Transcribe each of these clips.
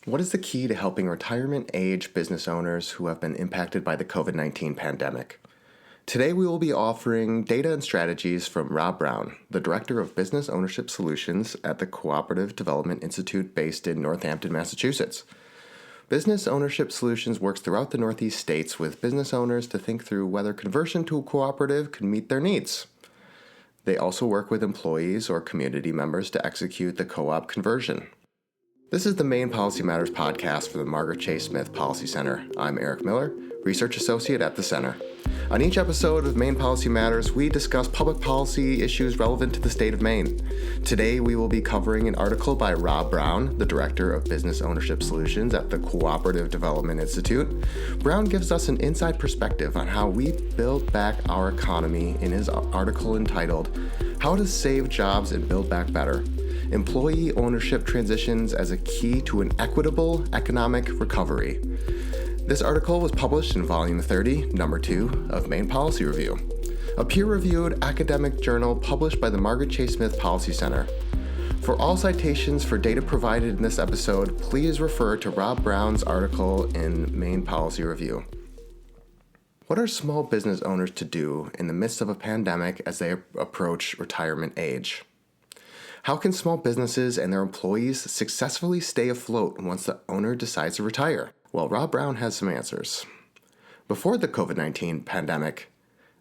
What is the key to helping retirement age business owners who have been impacted by the COVID-19 pandemic? Today we will be offering data and strategies from Rob Brown, the Director of Business Ownership Solutions at the Cooperative Development Institute based in Northampton, Massachusetts. Business Ownership Solutions works throughout the Northeast states with business owners to think through whether conversion to a cooperative could meet their needs. They also work with employees or community members to execute the co-op conversion. This is the Maine Policy Matters podcast for the Margaret Chase Smith Policy Center. I'm Eric Miller, Research Associate at the Center. On each episode of Maine Policy Matters, we discuss public policy issues relevant to the state of Maine. Today, we will be covering an article by Rob Brown, the Director of Business Ownership Solutions at the Cooperative Development Institute. Brown gives us an inside perspective on how we build back our economy in his article entitled, How to Save Jobs and Build Back Better. Employee ownership transitions as a key to an equitable economic recovery. This article was published in Volume 30, Number 2 of Maine Policy Review, a peer-reviewed academic journal published by the Margaret Chase Smith Policy Center. For all citations for data provided in this episode, please refer to Rob Brown's article in Maine Policy Review. What are small business owners to do in the midst of a pandemic as they approach retirement age? How can small businesses and their employees successfully stay afloat once the owner decides to retire? Well, Rob Brown has some answers. Before the COVID-19 pandemic,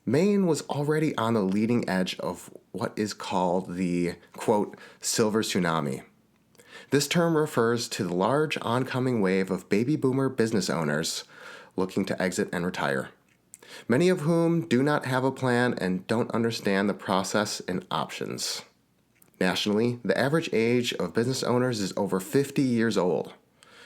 Maine was already on the leading edge of what is called the, quote, silver tsunami. This term refers to the large oncoming wave of baby boomer business owners looking to exit and retire, many of whom do not have a plan and don't understand the process and options. Nationally, the average age of business owners is over 50 years old.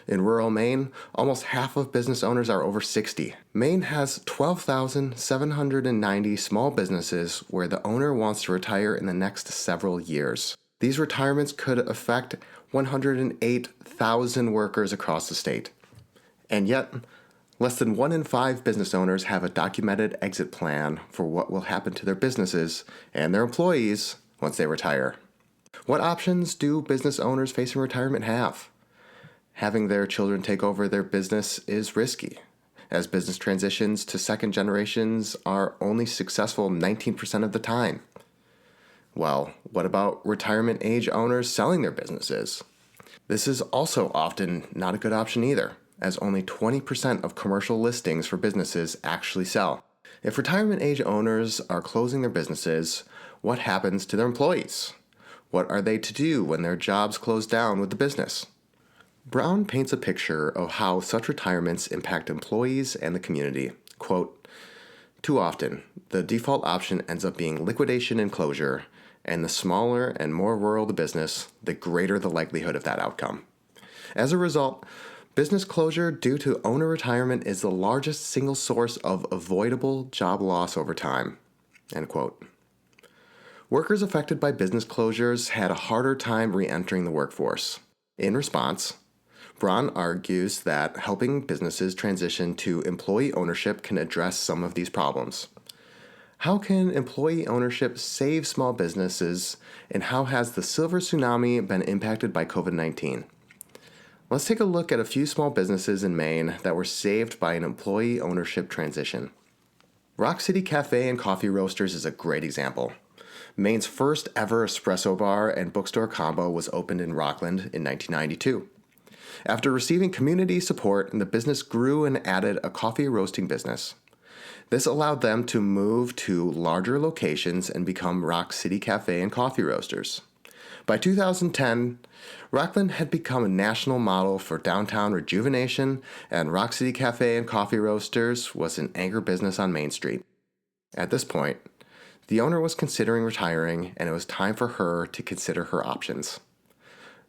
In rural Maine, almost half of business owners are over 60. Maine has 12,790 small businesses where the owner wants to retire in the next several years. These retirements could affect 108,000 workers across the state. And yet, less than 1 in 5 business owners have a documented exit plan for what will happen to their businesses and their employees once they retire. What options do business owners facing retirement have? Having their children take over their business is risky, as business transitions to second generations are only successful 19% of the time. Well, what about retirement age owners selling their businesses? This is also often not a good option either, as only 20% of commercial listings for businesses actually sell. If retirement age owners are closing their businesses, what happens to their employees? What are they to do when their jobs close down with the business? Brown paints a picture of how such retirements impact employees and the community. Quote, too often, the default option ends up being liquidation and closure, and the smaller and more rural the business, the greater the likelihood of that outcome. As a result, business closure due to owner retirement is the largest single source of avoidable job loss over time. End quote. Workers affected by business closures had a harder time re-entering the workforce. In response, Brown argues that helping businesses transition to employee ownership can address some of these problems. How can employee ownership save small businesses, and how has the silver tsunami been impacted by COVID-19? Let's take a look at a few small businesses in Maine that were saved by an employee ownership transition. Rock City Cafe and Coffee Roasters is a great example. Maine's first ever espresso bar and bookstore combo was opened in Rockland in 1992. After receiving community support, the business grew and added a coffee roasting business. This allowed them to move to larger locations and become Rock City Cafe and Coffee Roasters. By 2010, Rockland had become a national model for downtown rejuvenation, and Rock City Cafe and Coffee Roasters was an anchor business on Main Street. At this point, the owner was considering retiring, and it was time for her to consider her options.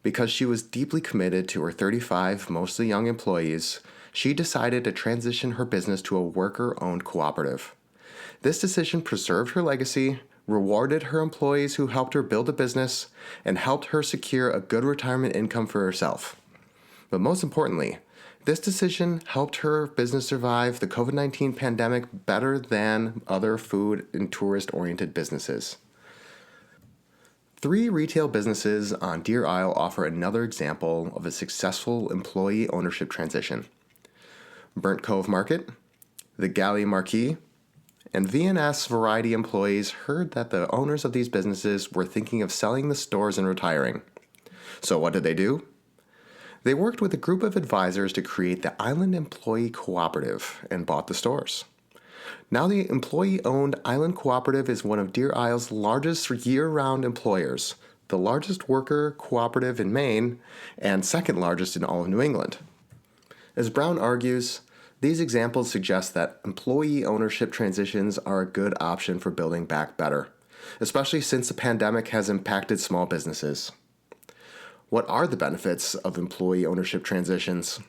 Because she was deeply committed to her 35 mostly young employees, she decided to transition her business to a worker-owned cooperative. This decision preserved her legacy, rewarded her employees who helped her build a business, and helped her secure a good retirement income for herself. But most importantly, this decision helped her business survive the COVID-19 pandemic better than other food and tourist-oriented businesses. 3 retail businesses on Deer Isle offer another example of a successful employee ownership transition. Burnt Cove Market, the Galley Marquee, and V&S Variety employees heard that the owners of these businesses were thinking of selling the stores and retiring. So what did they do? They worked with a group of advisors to create the Island Employee Cooperative and bought the stores. Now the employee-owned Island Cooperative is one of Deer Isle's largest year-round employers, the largest worker cooperative in Maine, and second largest in all of New England. As Brown argues, these examples suggest that employee ownership transitions are a good option for building back better, especially since the pandemic has impacted small businesses. What are the benefits of employee ownership transitions?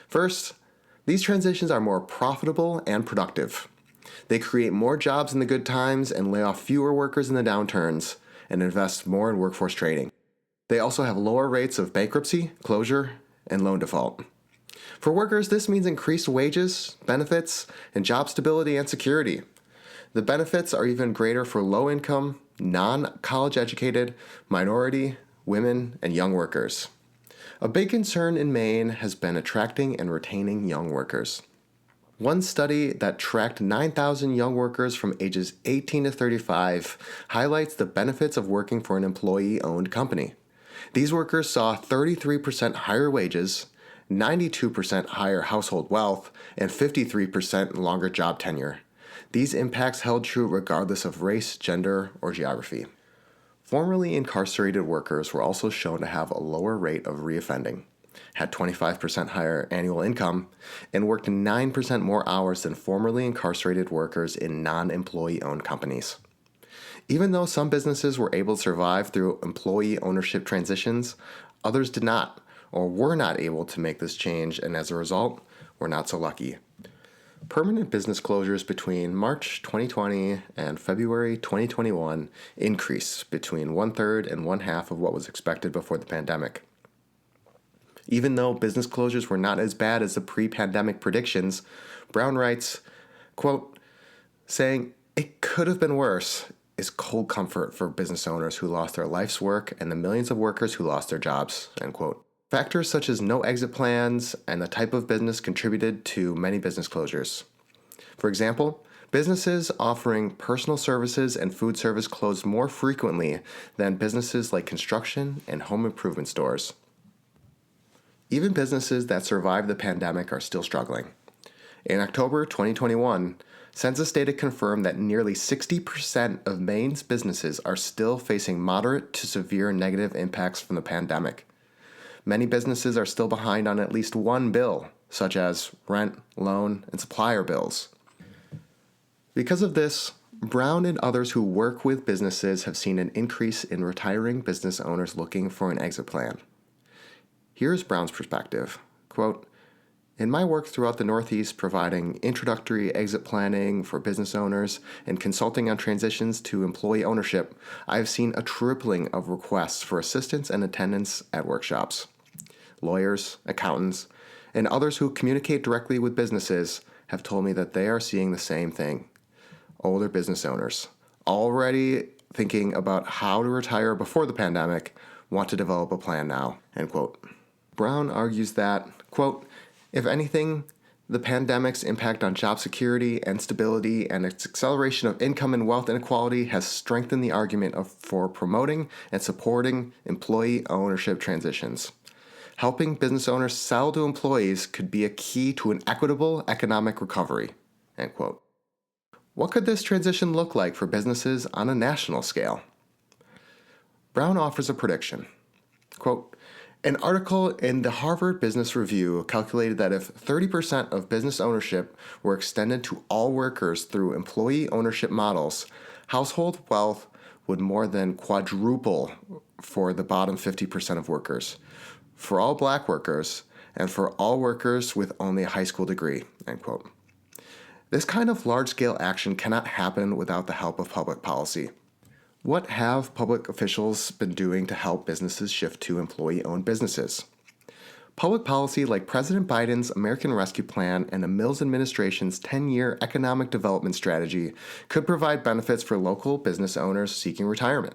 First, these transitions are more profitable and productive. They create more jobs in the good times and lay off fewer workers in the downturns and invest more in workforce training. They also have lower rates of bankruptcy, closure, and loan default. For workers, this means increased wages, benefits, and job stability and security. The benefits are even greater for low-income, non-college educated, minority, women, and young workers. A big concern in Maine has been attracting and retaining young workers. One study that tracked 9,000 young workers from ages 18 to 35 highlights the benefits of working for an employee-owned company. These workers saw 33% higher wages, 92% higher household wealth, and 53% longer job tenure. These impacts held true regardless of race, gender, or geography. Formerly incarcerated workers were also shown to have a lower rate of reoffending, had 25% higher annual income, and worked 9% more hours than formerly incarcerated workers in non-employee-owned companies. Even though some businesses were able to survive through employee ownership transitions, others did not, or were not able to make this change, and as a result, were not so lucky. Permanent business closures between March 2020 and February 2021 increased between 1/3 and 1/2 of what was expected before the pandemic. Even though business closures were not as bad as the pre-pandemic predictions, Brown writes, quote, saying, "It could have been worse," is cold comfort for business owners who lost their life's work and the millions of workers who lost their jobs, end quote. Factors such as no exit plans and the type of business contributed to many business closures. For example, businesses offering personal services and food service closed more frequently than businesses like construction and home improvement stores. Even businesses that survived the pandemic are still struggling. In October 2021, census data confirmed that nearly 60% of Maine's businesses are still facing moderate to severe negative impacts from the pandemic. Many businesses are still behind on at least one bill, such as rent, loan, and supplier bills. Because of this, Brown and others who work with businesses have seen an increase in retiring business owners looking for an exit plan. Here's Brown's perspective. Quote, "In my work throughout the Northeast providing introductory exit planning for business owners and consulting on transitions to employee ownership, I have seen a tripling of requests for assistance and attendance at workshops. Lawyers, accountants, and others who communicate directly with businesses have told me that they are seeing the same thing. Older business owners, already thinking about how to retire before the pandemic, want to develop a plan now," end quote. Brown argues that, quote, "If anything, the pandemic's impact on job security and stability and its acceleration of income and wealth inequality has strengthened the argument for promoting and supporting employee ownership transitions. Helping business owners sell to employees could be a key to an equitable economic recovery," end quote. What could this transition look like for businesses on a national scale? Brown offers a prediction. Quote, "An article in the Harvard Business Review calculated that if 30% of business ownership were extended to all workers through employee ownership models, household wealth would more than quadruple for the bottom 50% of workers, for all Black workers, and for all workers with only a high school degree," end quote. This kind of large-scale action cannot happen without the help of public policy. What have public officials been doing to help businesses shift to employee-owned businesses? Public policy like President Biden's American Rescue Plan and the Mills administration's 10-year economic development strategy could provide benefits for local business owners seeking retirement.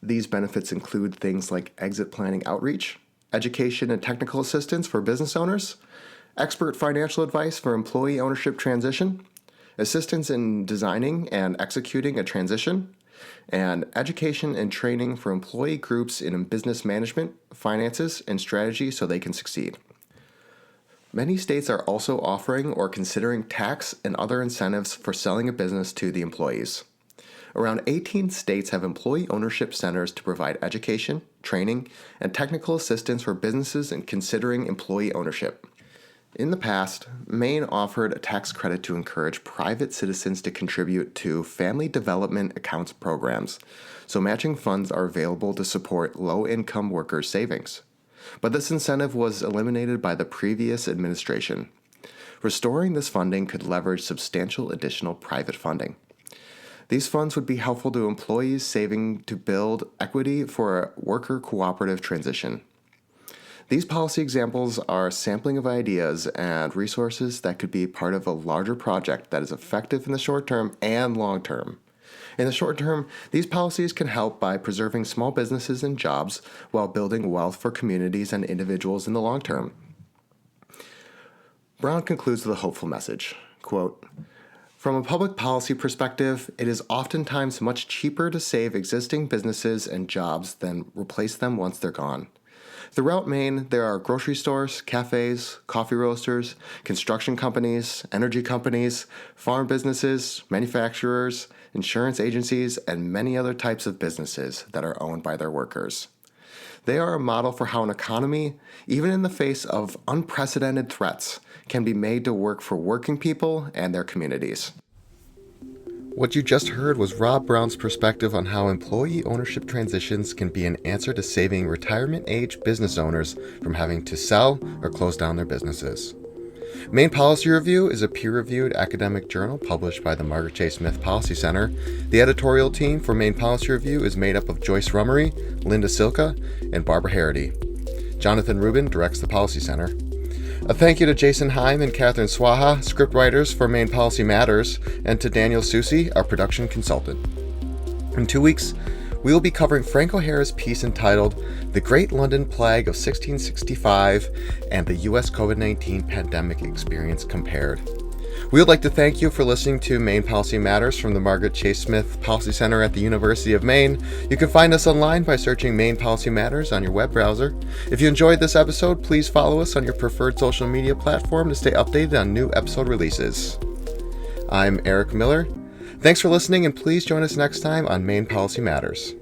These benefits include things like exit planning outreach, education and technical assistance for business owners, expert financial advice for employee ownership transition, assistance in designing and executing a transition, and education and training for employee groups in business management, finances, and strategy so they can succeed. Many states are also offering or considering tax and other incentives for selling a business to the employees. Around 18 states have employee ownership centers to provide education, training, and technical assistance for businesses in considering employee ownership. In the past, Maine offered a tax credit to encourage private citizens to contribute to family development accounts programs, so matching funds are available to support low-income workers' savings. But this incentive was eliminated by the previous administration. Restoring this funding could leverage substantial additional private funding. These funds would be helpful to employees saving to build equity for a worker cooperative transition. These policy examples are a sampling of ideas and resources that could be part of a larger project that is effective in the short term and long term. In the short term, these policies can help by preserving small businesses and jobs while building wealth for communities and individuals in the long term. Brown concludes with a hopeful message, quote, "From a public policy perspective, it is oftentimes much cheaper to save existing businesses and jobs than replace them once they're gone. Throughout Maine, there are grocery stores, cafes, coffee roasters, construction companies, energy companies, farm businesses, manufacturers, insurance agencies, and many other types of businesses that are owned by their workers. They are a model for how an economy, even in the face of unprecedented threats, can be made to work for working people and their communities." What you just heard was Rob Brown's perspective on how employee ownership transitions can be an answer to saving retirement-age business owners from having to sell or close down their businesses. Maine Policy Review is a peer-reviewed academic journal published by the Margaret J. Smith Policy Center. The editorial team for Maine Policy Review is made up of Joyce Rummery, Linda Silka, and Barbara Harity. Jonathan Rubin directs the Policy Center. A thank you to Jason Heim and Catherine Swaha, scriptwriters for Maine Policy Matters, and to Daniel Susi, our production consultant. In 2 weeks, we will be covering Frank O'Hara's piece entitled "The Great London Plague of 1665 and the U.S. COVID-19 Pandemic Experience Compared." We would like to thank you for listening to Maine Policy Matters from the Margaret Chase Smith Policy Center at the University of Maine. You can find us online by searching Maine Policy Matters on your web browser. If you enjoyed this episode, please follow us on your preferred social media platform to stay updated on new episode releases. I'm Eric Miller. Thanks for listening, and please join us next time on Maine Policy Matters.